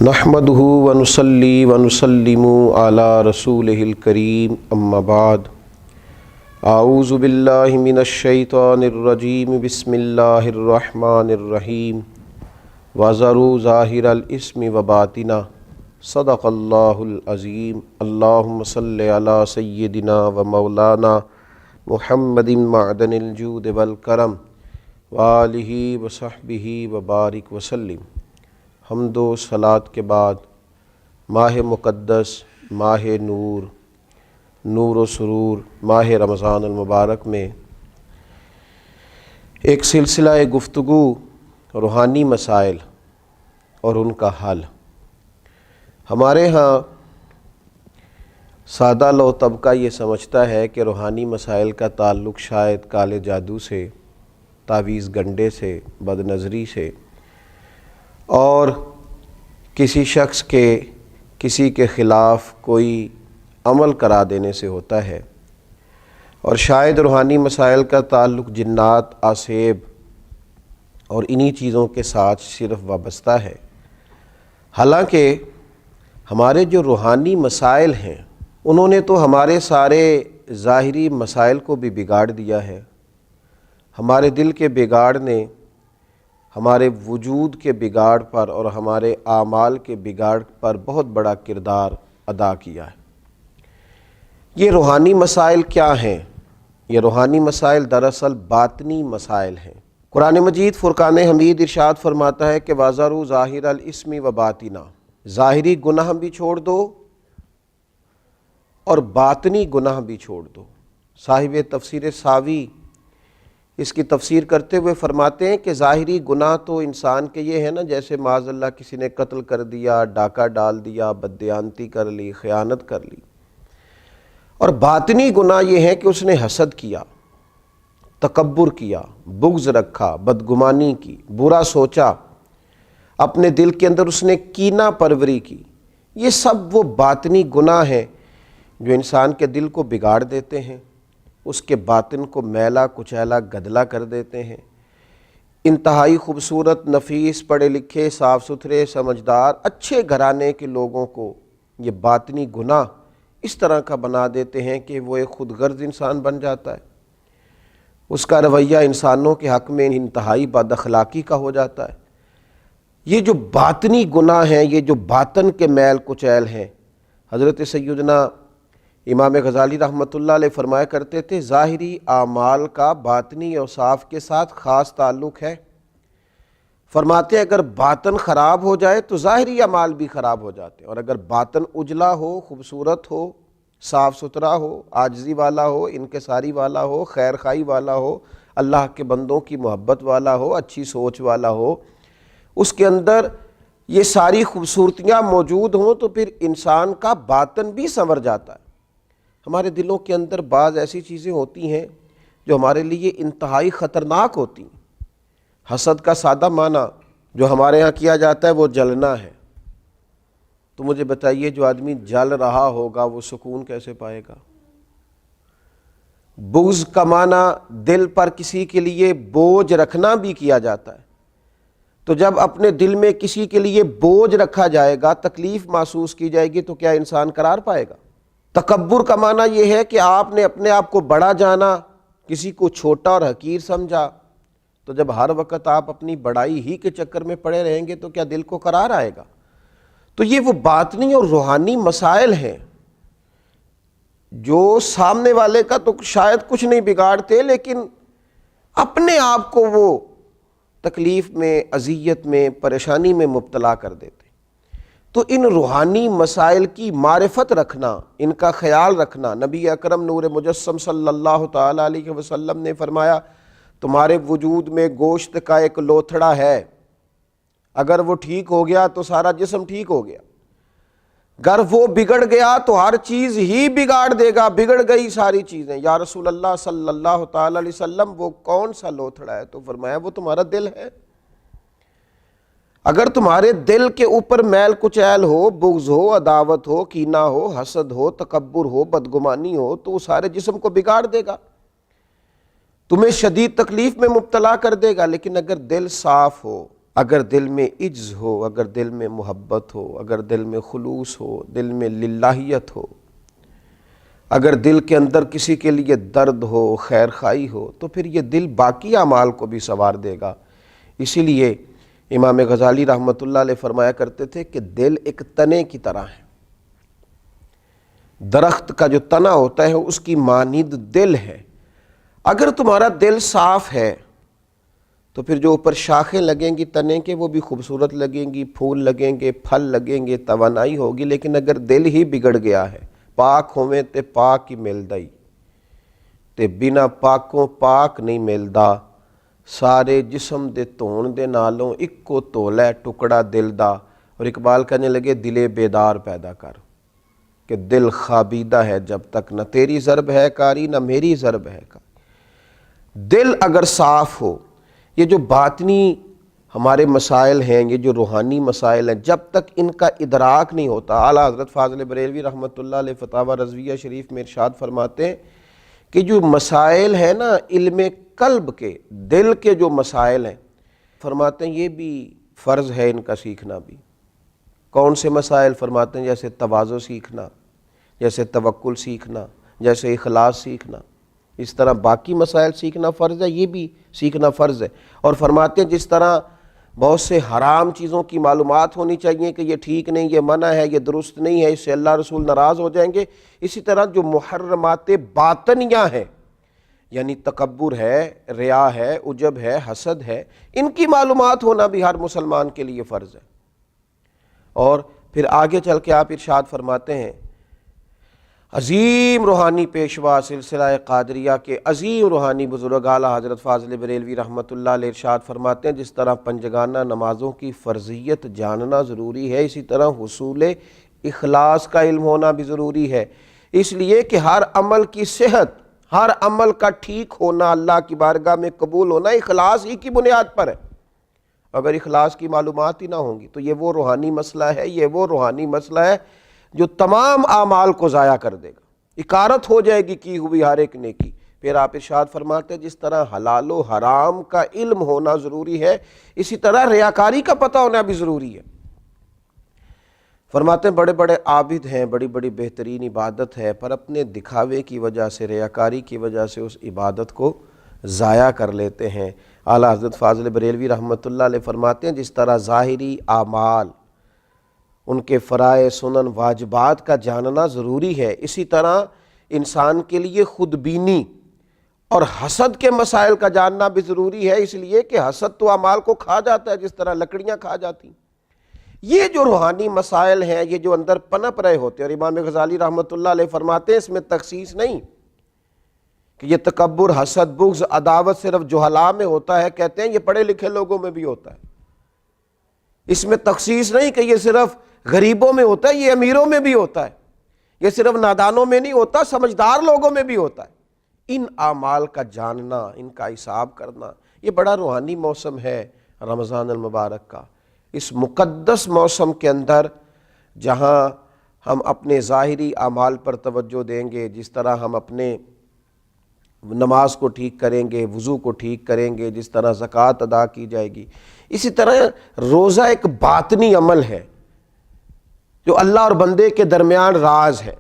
نحمدہ ونصلی ونسلم علی رسولہ الکریم اما بعد اعوذ باللہ من الشیطان الرجیم بسم اللہ الرحمن الرحیم وذروا ظاہر الاسم وباطنہ صدق اللہ العظیم اللہم صلی علی سیدنا و مولانا محمد معدن الجود والکرم وآلہ وصحبہ وبارک وسلم۔ حمد و صلات کے بعد ماہ مقدس، ماہ نور، نور و سرور، ماہ رمضان المبارک میں ایک سلسلہ گفتگو روحانی مسائل اور ان کا حل۔ ہمارے ہاں سادہ لو طبقہ یہ سمجھتا ہے کہ روحانی مسائل کا تعلق شاید کالے جادو سے، تعویذ گنڈے سے، بد نظری سے اور کسی شخص کے کسی کے خلاف کوئی عمل کرا دینے سے ہوتا ہے، اور شاید روحانی مسائل کا تعلق جنات، آسیب اور انہی چیزوں کے ساتھ صرف وابستہ ہے۔ حالانکہ ہمارے جو روحانی مسائل ہیں انہوں نے تو ہمارے سارے ظاہری مسائل کو بھی بگاڑ دیا ہے۔ ہمارے دل کے بگاڑ نے ہمارے وجود کے بگاڑ پر اور ہمارے اعمال کے بگاڑ پر بہت بڑا کردار ادا کیا ہے۔ یہ روحانی مسائل کیا ہیں؟ یہ روحانی مسائل دراصل باطنی مسائل ہیں۔ قرآن مجید فرقان حمید ارشاد فرماتا ہے کہ وَذَرُوا ظَاهِرَ الْإِثْمِ وَبَاطِنَهُ، ظاہری گناہ بھی چھوڑ دو اور باطنی گناہ بھی چھوڑ دو۔ صاحب تفسیر ساوی اس کی تفسیر کرتے ہوئے فرماتے ہیں کہ ظاہری گناہ تو انسان کے یہ ہے نا، جیسے معاذ اللہ کسی نے قتل کر دیا، ڈاکہ ڈال دیا، بددیانتی کر لی، خیانت کر لی۔ اور باطنی گناہ یہ ہے کہ اس نے حسد کیا، تکبر کیا، بغض رکھا، بدگمانی کی، برا سوچا، اپنے دل کے اندر اس نے کینہ پروری کی۔ یہ سب وہ باطنی گناہ ہیں جو انسان کے دل کو بگاڑ دیتے ہیں، اس کے باطن کو میلا کچیلا گدلا کر دیتے ہیں۔ انتہائی خوبصورت، نفیس، پڑھے لکھے، صاف ستھرے، سمجھدار، اچھے گھرانے کے لوگوں کو یہ باطنی گناہ اس طرح کا بنا دیتے ہیں کہ وہ ایک خود غرض انسان بن جاتا ہے۔ اس کا رویہ انسانوں کے حق میں انتہائی بد اخلاقی کا ہو جاتا ہے۔ یہ جو باطنی گناہ ہیں، یہ جو باطن کے میل کچیل ہیں، حضرت سیدنا امام غزالی رحمۃ اللہ علیہ فرمایا کرتے تھے ظاہری اعمال کا باطنی اوصاف کے ساتھ خاص تعلق ہے۔ فرماتے ہیں اگر باطن خراب ہو جائے تو ظاہری اعمال بھی خراب ہو جاتے ہیں، اور اگر باطن اجلا ہو، خوبصورت ہو، صاف ستھرا ہو، عاجزی والا ہو، انکساری والا ہو، خیر خواہی والا ہو، اللہ کے بندوں کی محبت والا ہو، اچھی سوچ والا ہو، اس کے اندر یہ ساری خوبصورتیاں موجود ہوں تو پھر انسان کا باطن بھی سنور جاتا ہے۔ ہمارے دلوں کے اندر بعض ایسی چیزیں ہوتی ہیں جو ہمارے لیے انتہائی خطرناک ہوتی ہیں۔ حسد کا سادہ معنی جو ہمارے ہاں کیا جاتا ہے وہ جلنا ہے۔ تو مجھے بتائیے جو آدمی جل رہا ہوگا وہ سکون کیسے پائے گا؟ بغض کا معنی دل پر کسی کے لیے بوجھ رکھنا بھی کیا جاتا ہے۔ تو جب اپنے دل میں کسی کے لیے بوجھ رکھا جائے گا، تکلیف محسوس کی جائے گی، تو کیا انسان قرار پائے گا؟ تکبر کا معنی یہ ہے کہ آپ نے اپنے آپ کو بڑا جانا، کسی کو چھوٹا اور حقیر سمجھا، تو جب ہر وقت آپ اپنی بڑائی ہی کے چکر میں پڑے رہیں گے تو کیا دل کو قرار آئے گا؟ تو یہ وہ باطنی اور روحانی مسائل ہیں جو سامنے والے کا تو شاید کچھ نہیں بگاڑتے، لیکن اپنے آپ کو وہ تکلیف میں، اذیت میں، پریشانی میں مبتلا کر دیتے۔ تو ان روحانی مسائل کی معرفت رکھنا، ان کا خیال رکھنا، نبی اکرم نور مجسم صلی اللہ تعالیٰ علیہ وسلم نے فرمایا تمہارے وجود میں گوشت کا ایک لوتھڑا ہے، اگر وہ ٹھیک ہو گیا تو سارا جسم ٹھیک ہو گیا، اگر وہ بگڑ گیا تو ہر چیز ہی بگاڑ دے گا، بگڑ گئی ساری چیزیں۔ یا رسول اللہ صلی اللہ تعالیٰ علیہ وسلم وہ کون سا لوتھڑا ہے؟ تو فرمایا وہ تمہارا دل ہے۔ اگر تمہارے دل کے اوپر میل کچیل ہو، بغض ہو، عداوت ہو، کینہ ہو، حسد ہو، تکبر ہو، بدگمانی ہو، تو وہ سارے جسم کو بگاڑ دے گا، تمہیں شدید تکلیف میں مبتلا کر دے گا۔ لیکن اگر دل صاف ہو، اگر دل میں عجز ہو، اگر دل میں محبت ہو، اگر دل میں خلوص ہو، دل میں للہیت ہو، اگر دل کے اندر کسی کے لیے درد ہو، خیر خواہی ہو، تو پھر یہ دل باقی اعمال کو بھی سنوار دے گا۔ اسی لیے امام غزالی رحمۃ اللہ علیہ فرمایا کرتے تھے کہ دل ایک تنے کی طرح ہے، درخت کا جو تنا ہوتا ہے اس کی مانند دل ہے۔ اگر تمہارا دل صاف ہے تو پھر جو اوپر شاخیں لگیں گی تنے کے وہ بھی خوبصورت لگیں گی، پھول لگیں گے، پھل لگیں گے، توانائی ہوگی۔ لیکن اگر دل ہی بگڑ گیا ہے، پاک ہوویں تے پاک ہی ملدا ہی تے بنا پاکوں پاک نہیں ملدا، سارے جسم دے دھون دے نالوں اکو تولا ہے ٹکڑا دل دا۔ اور اقبال کہنے لگے دل بیدار پیدا کر، کہ دل خوابیدہ ہے جب تک، نہ تیری ضرب ہے کاری نہ میری ضرب ہے کاری۔ دل اگر صاف ہو، یہ جو باطنی ہمارے مسائل ہیں، یہ جو روحانی مسائل ہیں، جب تک ان کا ادراک نہیں ہوتا، اعلیٰ حضرت فاضل بریلوی رحمۃ اللہ علیہ فتاوی رضویہ شریف میں ارشاد فرماتے ہیں کہ جو مسائل ہیں نا علم قلب کے، دل کے جو مسائل ہیں، فرماتے ہیں یہ بھی فرض ہے ان کا سیکھنا بھی۔ کون سے مسائل؟ فرماتے ہیں جیسے تواضع سیکھنا، جیسے توکل سیکھنا، جیسے اخلاص سیکھنا، اس طرح باقی مسائل سیکھنا فرض ہے، یہ بھی سیکھنا فرض ہے۔ اور فرماتے ہیں جس طرح بہت سے حرام چیزوں کی معلومات ہونی چاہیے کہ یہ ٹھیک نہیں، یہ منع ہے، یہ درست نہیں ہے، اس سے اللہ رسول ناراض ہو جائیں گے، اسی طرح جو محرمات باطنیہ ہیں، یعنی تکبر ہے، ریا ہے، عجب ہے، حسد ہے، ان کی معلومات ہونا بھی ہر مسلمان کے لیے فرض ہے۔ اور پھر آگے چل کے آپ ارشاد فرماتے ہیں عظیم روحانی پیشوا سلسلہ قادریہ کے عظیم روحانی بزرگ اعلیٰ حضرت فاضل بریلوی رحمۃ اللہ علیہ ارشاد فرماتے ہیں جس طرح پنجگانہ نمازوں کی فرضیت جاننا ضروری ہے، اسی طرح حصول اخلاص کا علم ہونا بھی ضروری ہے، اس لیے کہ ہر عمل کی صحت، ہر عمل کا ٹھیک ہونا، اللہ کی بارگاہ میں قبول ہونا اخلاص ہی کی بنیاد پر ہے۔ اگر اخلاص کی معلومات ہی نہ ہوں گی تو یہ وہ روحانی مسئلہ ہے، یہ وہ روحانی مسئلہ ہے جو تمام اعمال کو ضائع کر دے گا، اکارت ہو جائے گی کی ہوئی ہر ایک نیکی۔ پھر آپ ارشاد فرماتے ہیں جس طرح حلال و حرام کا علم ہونا ضروری ہے، اسی طرح ریاکاری کا پتہ ہونا بھی ضروری ہے۔ فرماتے ہیں بڑے بڑے عابد ہیں، بڑی بڑی بہترین عبادت ہے، پر اپنے دکھاوے کی وجہ سے، ریاکاری کی وجہ سے اس عبادت کو ضائع کر لیتے ہیں۔ اعلیٰ حضرت فاضل بریلوی رحمۃ اللہ علیہ فرماتے ہیں جس طرح ظاہری اعمال، ان کے فرائض، سنن، واجبات کا جاننا ضروری ہے، اسی طرح انسان کے لیے خود بینی اور حسد کے مسائل کا جاننا بھی ضروری ہے، اس لیے کہ حسد تو اعمال کو کھا جاتا ہے جس طرح لکڑیاں کھا جاتی ہیں۔ یہ جو روحانی مسائل ہیں، یہ جو اندر پنپ رہے ہوتے ہیں، اور امام غزالی رحمۃ اللہ علیہ فرماتے ہیں اس میں تخصیص نہیں کہ یہ تکبر، حسد، بغض، عداوت صرف جہلاء میں ہوتا ہے، کہتے ہیں یہ پڑھے لکھے لوگوں میں بھی ہوتا ہے۔ اس میں تخصیص نہیں کہ یہ صرف غریبوں میں ہوتا ہے، یہ امیروں میں بھی ہوتا ہے، یہ صرف نادانوں میں نہیں ہوتا، سمجھدار لوگوں میں بھی ہوتا ہے۔ ان اعمال کا جاننا، ان کا حساب کرنا، یہ بڑا روحانی موسم ہے رمضان المبارک کا۔ اس مقدس موسم کے اندر جہاں ہم اپنے ظاہری اعمال پر توجہ دیں گے، جس طرح ہم اپنے نماز کو ٹھیک کریں گے، وضو کو ٹھیک کریں گے، جس طرح زکوٰۃ ادا کی جائے گی، اسی طرح روزہ ایک باطنی عمل ہے جو اللہ اور بندے کے درمیان راز ہے۔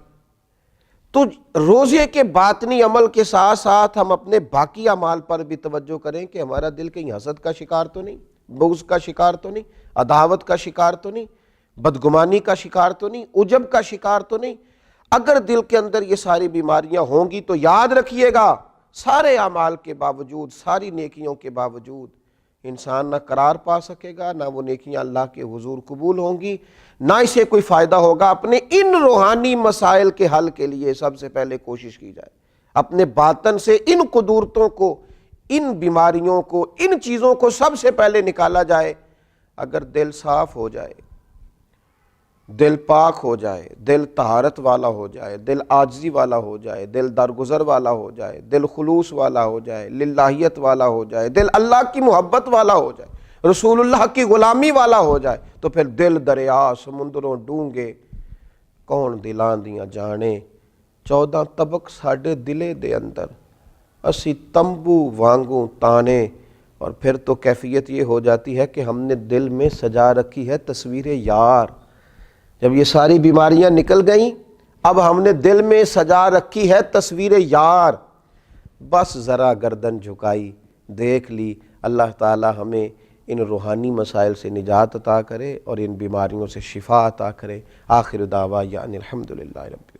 تو روزے کے باطنی عمل کے ساتھ ساتھ ہم اپنے باقی اعمال پر بھی توجہ کریں کہ ہمارا دل کہیں حسد کا شکار تو نہیں، بغض کا شکار تو نہیں، عداوت کا شکار تو نہیں، بدگمانی کا شکار تو نہیں، عجب کا شکار تو نہیں۔ اگر دل کے اندر یہ ساری بیماریاں ہوں گی تو یاد رکھیے گا سارے اعمال کے باوجود، ساری نیکیوں کے باوجود انسان نہ قرار پا سکے گا، نہ وہ نیکیاں اللہ کے حضور قبول ہوں گی، نہ اسے کوئی فائدہ ہوگا۔ اپنے ان روحانی مسائل کے حل کے لیے سب سے پہلے کوشش کی جائے، اپنے باطن سے ان قدورتوں کو، ان بیماریوں کو، ان چیزوں کو سب سے پہلے نکالا جائے۔ اگر دل صاف ہو جائے، دل پاک ہو جائے، دل طہارت والا ہو جائے، دل عاجزی والا ہو جائے، دل درگزر والا ہو جائے، دل خلوص والا ہو جائے، للہیت والا ہو جائے، دل اللہ کی محبت والا ہو جائے، رسول اللہ کی غلامی والا ہو جائے، تو پھر دل دریا سمندروں ڈونگے کون دلاں دیاں جانے، 14 طبق ساڈے دلے دے اندر، اسی تمبو وانگوں تانے، اور پھر تو کیفیت یہ ہو جاتی ہے کہ ہم نے دل میں سجا رکھی ہے تصویر یار. جب یہ ساری بیماریاں نکل گئیں اب ہم نے دل میں سجا رکھی ہے تصویر یار. بس ذرا گردن جھکائی دیکھ لی. اللہ تعالی ہمیں ان روحانی مسائل سے نجات عطا کرے اور ان بیماریوں سے شفا عطا کرے. آخر دعوانا الحمدللہ رب